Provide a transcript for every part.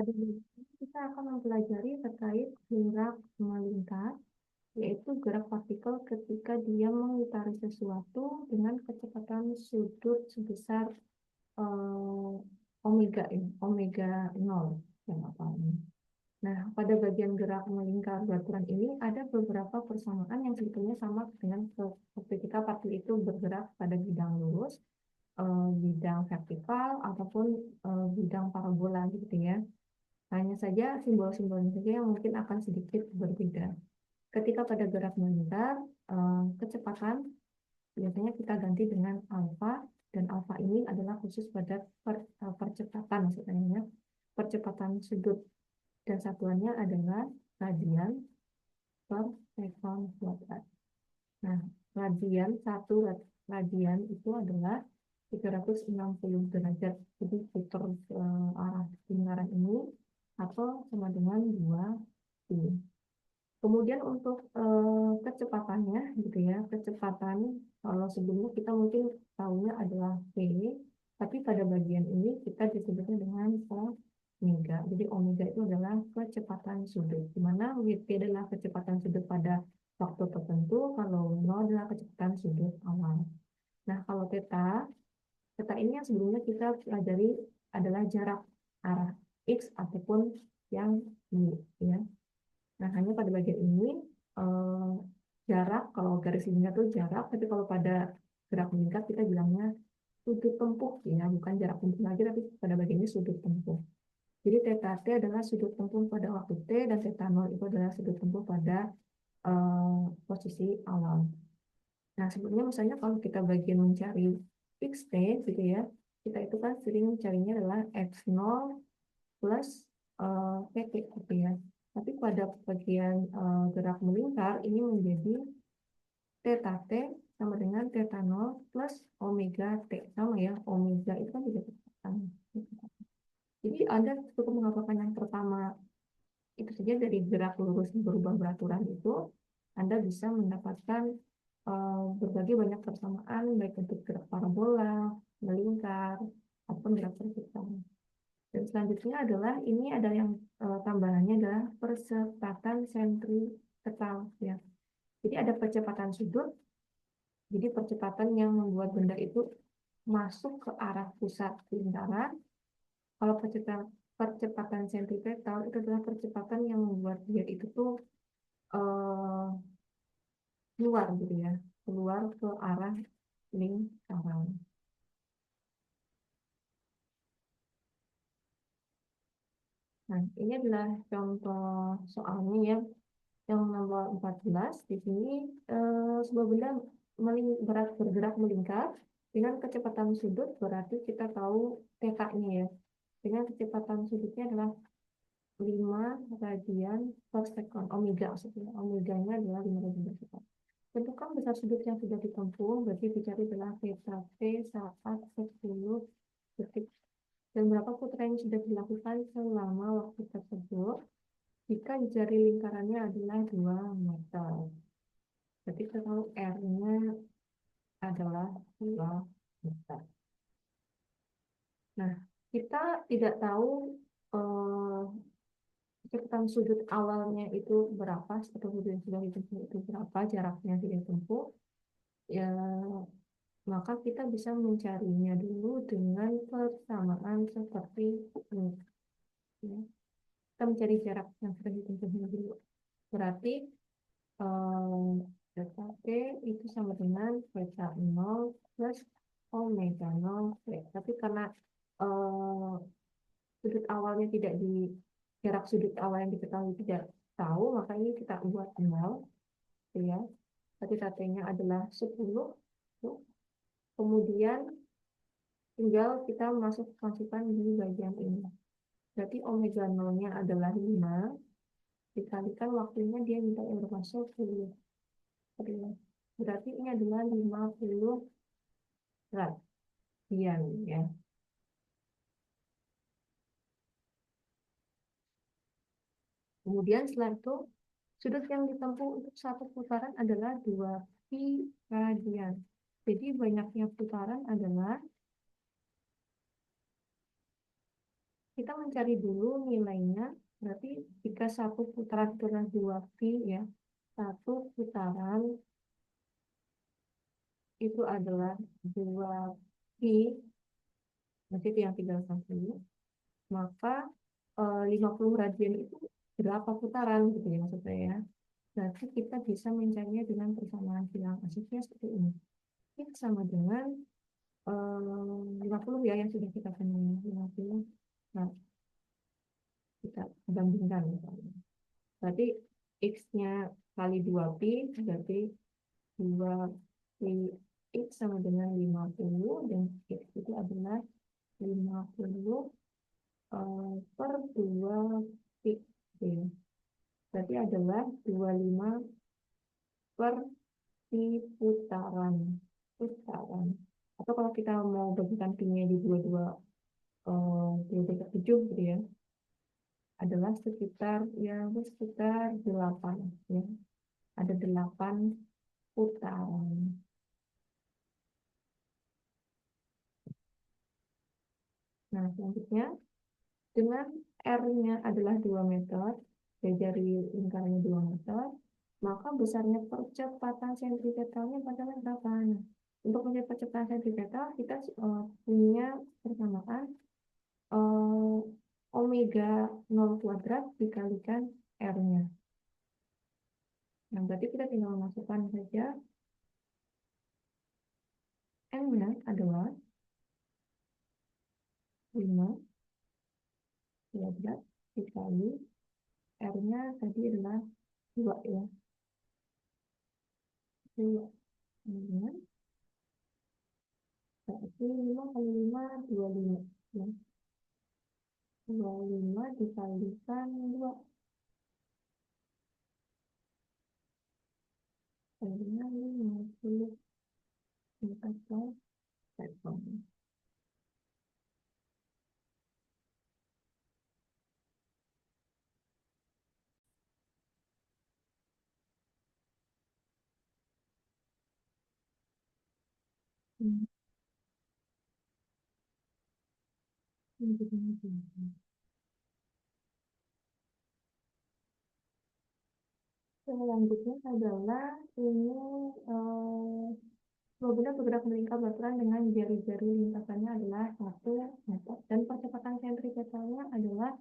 Pada video ini kita akan mempelajari terkait gerak melingkar, yaitu gerak partikel ketika dia mengitari sesuatu dengan kecepatan sudut sebesar omega ini, omega 0 yang apa ini. Nah, pada bagian gerak melingkar baturan ini ada beberapa persamaan yang sebetulnya sama dengan ketika partikel itu bergerak pada bidang lurus, bidang vertikal ataupun bidang parabola gitu ya. Hanya saja simbol-simbolnya saja yang mungkin akan sedikit berbeda. Ketika pada gerak melingkar, kecepatan biasanya kita ganti dengan alfa, dan alfa ini adalah khusus pada percepatan, maksudnya percepatan sudut, dan satuannya adalah radian per sekon kuadrat. Nah, satu radian itu adalah 360 derajat, jadi putar arah lingkaran ini atau sama dengan 2 pi. Kemudian untuk kecepatannya gitu ya, kecepatan kalau sebelumnya kita mungkin tahunya adalah v, tapi pada bagian ini kita disebutnya dengan omega. Jadi omega itu adalah kecepatan sudut, di mana v adalah kecepatan sudut pada waktu tertentu, kalau 0 adalah kecepatan sudut awal. Nah, kalau theta ini yang sebelumnya kita pelajari adalah jarak arah x ataupun yang y ya. Nah, hanya pada bagian ini jarak, kalau garis linier itu jarak, tapi kalau pada gerak melingkar kita bilangnya sudut tempuh ya, bukan jarak tempuh lagi, tapi pada bagian ini sudut tempuh. Jadi theta t adalah sudut tempuh pada waktu t, dan theta 0 itu adalah sudut tempuh pada posisi awal. Nah, sebenarnya misalnya kalau kita bagian mencari xt gitu ya, kita itu kan sering mencarinya adalah x0 plus pt gitu ya. Tapi pada bagian gerak melingkar ini menjadi theta t sama dengan theta 0 plus omega t, sama ya, omega itu kan juga kecepatan. Jadi Anda cukup menghafalkan yang pertama itu saja, dari gerak lurus berubah beraturan itu Anda bisa mendapatkan berbagai banyak persamaan, baik untuk gerak parabola, melingkar, ataupun gerak vertikal. Dan selanjutnya adalah ini ada yang tambahannya adalah percepatan sentripetal ya. Jadi ada percepatan sudut, jadi percepatan yang membuat benda itu masuk ke arah pusat lingkaran. Kalau percepatan sentripetal itu adalah percepatan yang membuat dia itu tuh keluar gitu ya, keluar ke arah lingkaran. Nah, ini adalah contoh soalnya ya, yang nomor 14. Di sini sebuah benda bergerak melingkar dengan kecepatan sudut, berarti kita tahu θ-nya ya. Dengan kecepatan sudutnya adalah 5 radian per sekon, omega maksudnya. Omeganya adalah 5 radian per sekon. Tentukan besar sudut yang sudah ditempuh, berarti dicari adalah theta t saat 10 detik. Dan berapa putaran yang sudah dilakukan selama waktu tersebut jika jari lingkarannya adalah 2 meter. Berarti kita tahu R-nya adalah 2 meter. Nah, kita tidak tahu kecepatan sudut awalnya itu berapa, atau sudut yang sudah ditempuh itu berapa, jaraknya yang ditempuh. Ya, maka kita bisa mencarinya dulu dengan persamaan seperti ini. Ya. Kita mencari jarak yang sudah ditempuh dulu. Berarti theta T itu sama dengan theta 0 plus omega 0 T. Tapi karena sudut awalnya tidak jarak sudut awal yang diketahui tidak tahu, maka ini kita buat 0 ya. Berarti T-nya adalah 10. Kemudian tinggal kita masukkan di bagian ini. Berarti omega 0-nya adalah 5, dikalikan waktunya dia minta yang bermasuk 10. Berarti ini adalah 50 radian ya. Kemudian setelah itu sudut yang ditempuh untuk satu putaran adalah 2 pi radian. Jadi banyaknya putaran adalah kita mencari dulu nilainya. Berarti jika satu putaran itu adalah 2pi ya, satu putaran itu adalah 2pi, berarti itu yang 31, maka 50 radian itu berapa putaran gitu ya maksudnya ya. Berarti kita bisa mencarinya dengan persamaan bilang asyiknya seperti ini. Ini sama dengan 50 ya yang sudah kita kenal 50. Nah, kita bandingkan misalnya. Berarti X-nya kali 2pi, berarti 2pi X sama dengan 50, dan X itu adalah 50 per 2pi. Oke. Berarti adalah 25 per pi putaran. Putaran. Atau kalau kita mau bagikan pi-nya di dua-dua dekat 7 gitu ya, adalah sekitar ya sekitar 8 ya. Ada 8 putaran. Nah, selanjutnya dengan R-nya adalah 2 meter, jari lingkarannya 2 meter, maka besarnya percepatan sentripetalnya adalah berapa? Nah, untuk mencari percepatan sentripetal, kita punya persamaan omega 0 kuadrat dikalikan R-nya. Nah, berarti kita tinggal memasukkan saja N-nya adalah 5 kuadrat dikali R-nya tadi adalah 2 ya. 2. Kemudian berarti 5 kali 5, 25 ya. 25 dikalikan 2. Kalinya 50. 4 kali. Selanjutnya adalah ini benar bergerak melingkar baturan dengan jari-jari lintasannya adalah 1 meter dan percepatan sentripetalnya adalah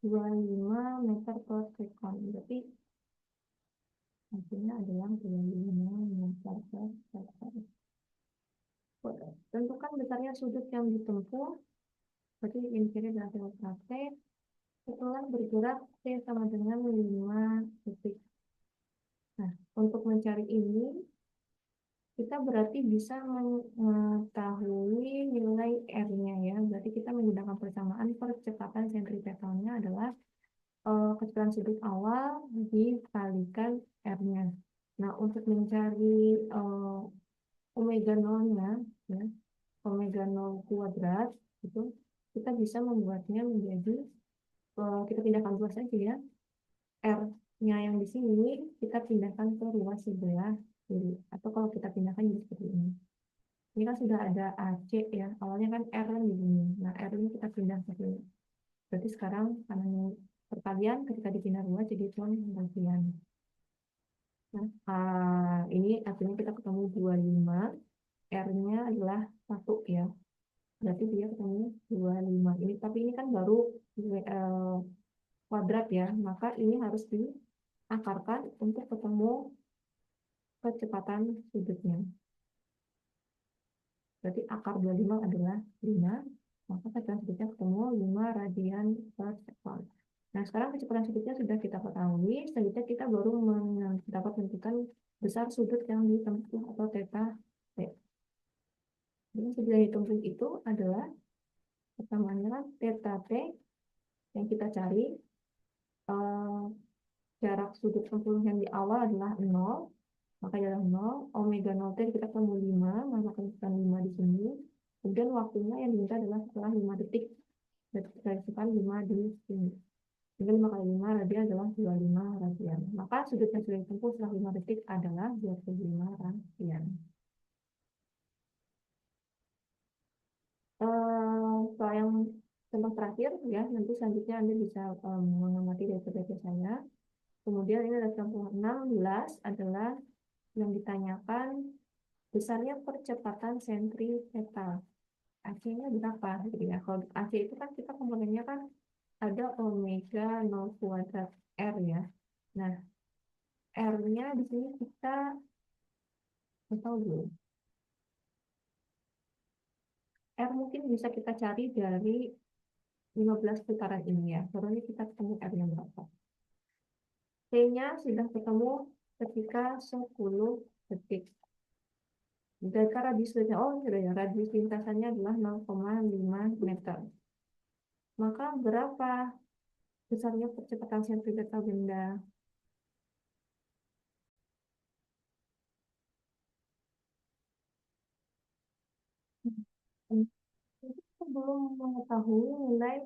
25 meter per sekon. Berarti hasilnya adalah 25 meter per sekon. Tentukan besarnya sudut yang ditempuh. Berarti ini kira adalah praktek. Setelah bergerak T sama dengan 5 detik. Nah, untuk mencari ini kita berarti bisa mengetahui nilai R-nya ya. Berarti kita menggunakan persamaan percepatan sentripetalnya adalah kecepatan sudut awal dikalikan R-nya. Nah, untuk mencari omega 0-nya, ya, omega 0 kuadrat, itu kita bisa membuatnya menjadi, kita pindahkan ruas saja ya. R-nya yang di sini kita pindahkan ke ruas sebelah kiri. Atau kalau kita pindahkan jadi seperti ini. Ini kan sudah ada AC ya. Awalnya kan R di sini. Nah, R ini kita pindah ke sini. Berarti sekarang karena perkalian ketika dipindah ruas jadi cuma bagian. Nah, ini artinya kita ketemu 25. R-nya adalah 1 ya. Berarti dia ketemu 25. Ini tapi ini kan baru kuadrat ya. Maka ini harus diakarkan untuk ketemu kecepatan sudutnya. Berarti akar 25 adalah 5, maka kecepatan sudutnya ketemu 5 radian per sekon. Nah, sekarang kecepatan sudutnya sudah kita ketahui, selanjutnya kita baru dapat menentukan besar sudut yang ditempuh atau theta T. Jadi sudut yang ditempuh itu adalah pertamanya theta T yang kita cari, jarak sudut tempuh yang di awal adalah 0, maka adalah 0, omega 0 T kita ketemu 5, maka kita 5 di sini. Kemudian waktunya yang diminta adalah setelah 5 detik. Berarti kita isikan 5 di sini. Jadi 5 kali 5 radian adalah 25 radian. Maka sudut yang sudah ditempuh setelah 5 detik adalah 25 radian. Soal yang contoh contoh terakhir ya, nanti selanjutnya Anda bisa mengamati data-data saya. Kemudian ini ada contoh 16 adalah yang ditanyakan besarnya percepatan sentripetal. AC-nya berapa gitu ya. Kalau AC itu kan kita komponennya kan ada omega 0 kuadrat R ya. Nah, R-nya di sini kita tahu dulu. R mungkin bisa kita cari dari 15 putaran ini ya. Baru kita ketemu R-nya berapa. T-nya sudah ketemu ketika 10 detik. Jika radiusnya, oh sudah ya, radius lintasannya adalah 0,5 meter. Maka berapa besarnya percepatan sentripetal benda? Kita belum mengetahui nilai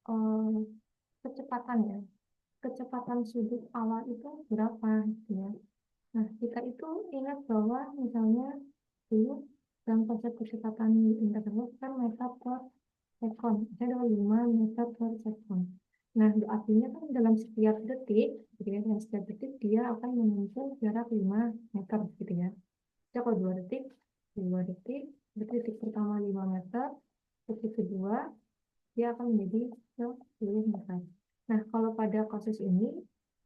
eh, kecepatannya. Kecepatan sudut awal itu berapa gitu ya. Nah, kita itu ingat bahwa misalnya dulu dalam konsep kecepatan internet kan meter per sekon. Saya ada 5 meter per sekon. Nah, artinya kan dalam setiap detik, gitu ya, dalam setiap detik dia akan menempuh jarak 5 meter gitu ya. Jadi kalau 2 detik, berarti detik pertama 5 meter, detik kedua dia akan menjadi 10 meter. Nah, kalau pada kasus ini,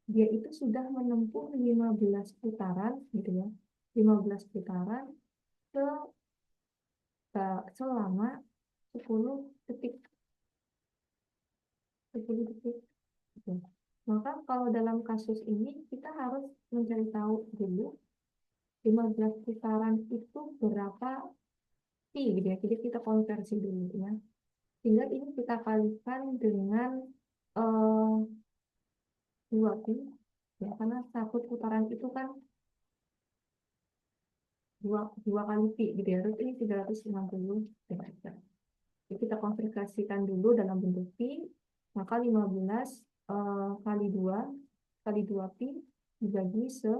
dia itu sudah menempuh 15 putaran, gitu ya, 15 putaran ke, selama 10 detik. 10 detik. Gitu. Maka kalau dalam kasus ini, kita harus mencari tahu dulu 15 putaran itu berapa pi, gitu ya. Jadi kita konversi dulu ya. Sehingga ini kita kalikan dengan eh, 2 pi, ya, karena satu putaran itu kan dua kali pi gitu ya, terus ini 360 derajat. Jadi kita konversikan dulu dalam bentuk pi, maka 15 kali 2 pi dibagi 10.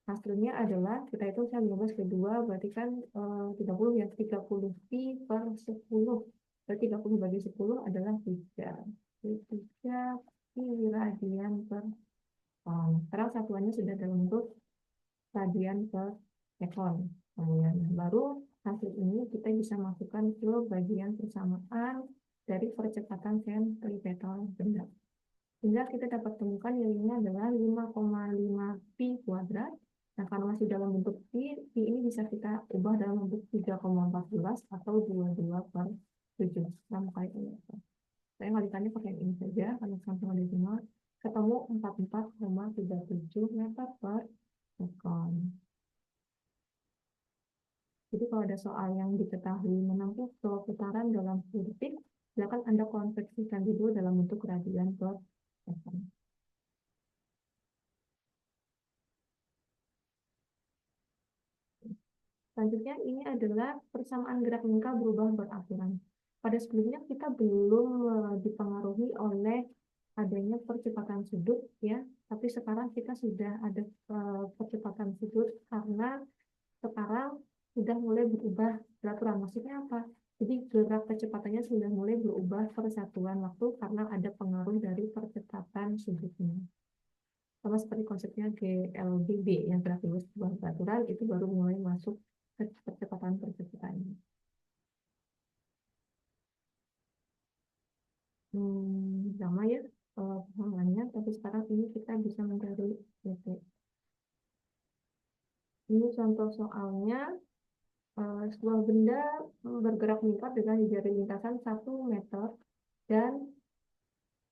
Hasilnya adalah kita hitung 15 kedua berarti kan 30 ya, 30 pi per 10. Berarti 30 bagi 10 adalah 3. Jadi 3 pi radian per ton. Sekarang satuannya sudah dalam bentuk radian per sekon. Kemudian baru hasil ini kita bisa masukkan ke bagian persamaan dari percepatan sentripetal benda. Sehingga kita dapat temukan nilainya adalah 5,5 pi kuadrat. Nah, karena masih dalam bentuk pi ini bisa kita ubah dalam bentuk 3,14 atau 22 per 7. Sama kayak ini. Saya ngalikannya pakai ini saja, karena sama desimal ketemu 44,37 meter per sekon. Jadi kalau ada soal yang diketahui menempuh putaran dalam 10 detik, silakan Anda konversikan dulu dalam bentuk radian per sekon. Selanjutnya ini adalah persamaan gerak lingkar berubah beraturan. Pada sebelumnya kita belum dipengaruhi oleh adanya percepatan sudut ya, tapi sekarang kita sudah ada percepatan sudut karena sekarang sudah mulai berubah peraturan. Maksudnya apa? Jadi gerak kecepatannya sudah mulai berubah per satuan waktu karena ada pengaruh dari percepatan sudutnya. Sama seperti konsepnya GLDB yang gerak lurus berubah peraturan itu baru mulai masuk ke percepatan-percepatan. Sama ya pemahamannya, tapi sekarang ini kita bisa mencari PT. Ini contoh soalnya, sebuah benda bergerak meningkat dengan jari lintasan 1 meter dan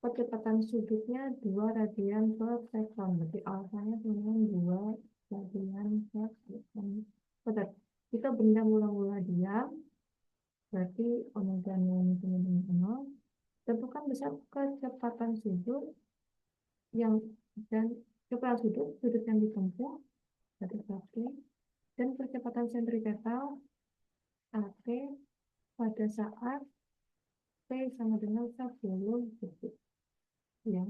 percepatan sudutnya 2 radian per sekon. Berarti alfanya dengan 2 radian per sekon. Betul. Jika benda mula-mula diam, berarti omega 0 dengan 0. Tentukan besar kecepatan sudut yang dan kecepatan sudut yang ditempuh, berarti AT, dan percepatan sentripetal AT pada saat T sama dengan 10 detik. Ya.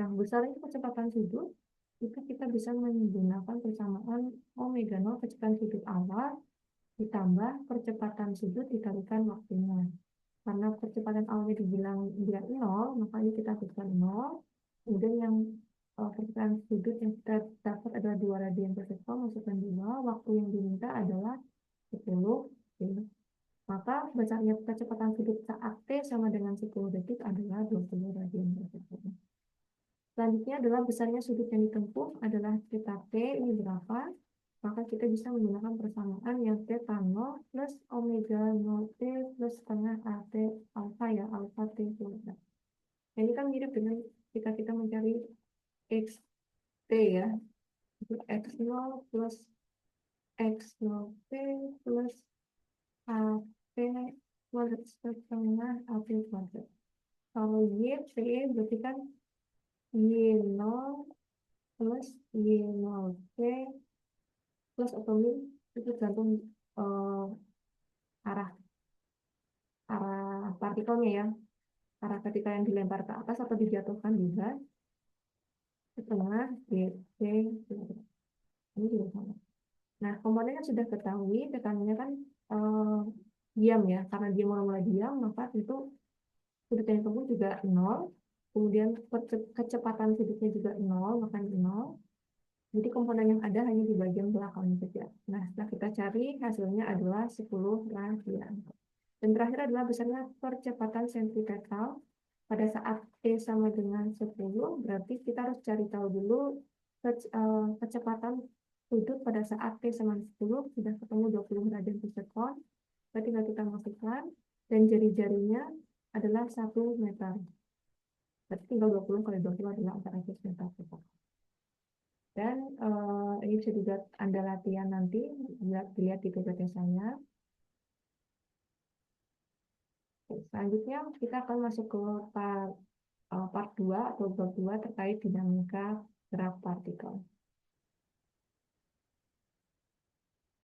Nah, besarnya kecepatan sudut itu kita bisa menggunakan persamaan omega 0 kecepatan sudut awal ditambah percepatan sudut dikalikan waktunya. Karena percepatan awalnya dibilang dia 0, makanya kita berikan 0. Kemudian yang percepatan sudut yang kita dapat adalah 2 radian per sekon, masukkan 2. Waktu yang diminta adalah 10. Maka besarnya kecepatan sudut saat T sama dengan 10 detik adalah 20 radian per sekon. Selanjutnya adalah besarnya sudut yang ditempuh adalah theta T, ini berapa? Maka kita bisa menggunakan persamaan yang theta 0 plus omega 0 T plus setengah AT alfa ya, alfa T kuadrat. Ini kan mirip dengan jika kita mencari X T ya, X0 plus X0 T plus AT kuadrat setengah AT kuadrat. Kalau Y T berarti kan Y0 plus Y0T plus atau min itu tergantung eh, arah arah partikelnya ya, arah ketika yang dilempar ke atas atau dijatuhkan juga setengah DC. Ini juga sama. Nah, komponen yang sudah ketahui tekanannya kan eh, diam ya, karena dia mula-mula diam maka tentu sudut yang ditempuh juga 0, kemudian kecepatan sudutnya juga 0, makanya 0. Jadi komponen yang ada hanya di bagian belakang saja. Nah, setelah kita cari hasilnya adalah 10 radian. Dan terakhir adalah besarnya percepatan sentripetal pada saat T sama dengan 10, berarti kita harus cari tahu dulu kecepatan sudut pada saat T sama 10, sudah ketemu 20 radian per sekon, berarti tinggal kita masukkan, dan jari-jarinya adalah 1 meter. Berarti tinggal 20 kali 20 adalah 400 meter per sekon. Dan ini bisa juga Anda latihan nanti, dilihat di PPT saya. Selanjutnya kita akan masuk ke part 2 atau bab 2 terkait dinamika gerak partikel.